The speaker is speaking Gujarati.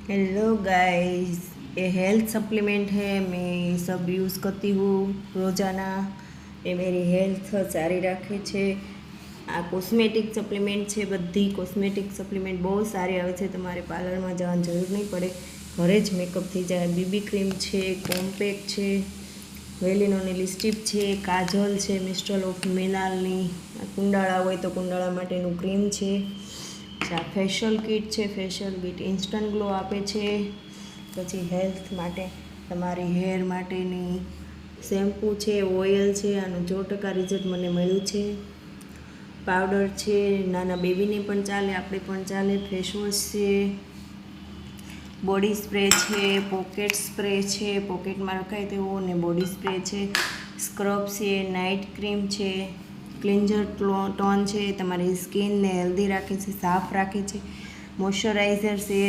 हेलो गाइस, ये हेल्थ सप्लीमेंट है। मैं सब यूज़ करती हूँ रोज़ाना। ये मेरी हेલ્થ સારી રાખે છે। આ કોસ્મેટિક સપ્લીમેન્ટ છે। બધી કોસ્મેટિક સપ્લીમેન્ટ બહુ સારી આવે છે। તમારે પાર્લરમાં જવાની જરૂર નહીં પડે, ઘરે જ મેકઅપ થઈ જાય। બીબી ક્રીમ છે, કોમ્પેક્ટ છે, વેલિનોની લિપસ્ટિક છે, કાજલ છે, મિસ્ટર ઓફ મિનાલની, કુંડાળા હોય તો કુંડાળા માટેનું ક્રીમ છે। આ ફેશિયલ કિટ છે। ફેશિયલ કિટ ઇન્સ્ટન્ટ ગ્લો આપે છે। પછી હેલ્થ માટે તમારી હેર માટેની શેમ્પૂ છે, ઓઇલ છે। આનું 100% રિઝલ્ટ મને મળ્યું છે। પાવડર છે, નાના બેબીને પણ ચાલે, આપણે પણ ચાલે। ફેસવોશ છે, બોડી સ્પ્રે છે, પોકેટ સ્પ્રે છે, પોકેટમાં રખાય તેવો, ને બોડી સ્પ્રે છે, સ્ક્રબ છે, નાઇટ ક્રીમ છે, ક્લિન્જર ટોન છે, તમારી સ્કિનને હેલ્ધી રાખે છે, સાફ રાખે છે। મોઇશ્ચરાઇઝર છે,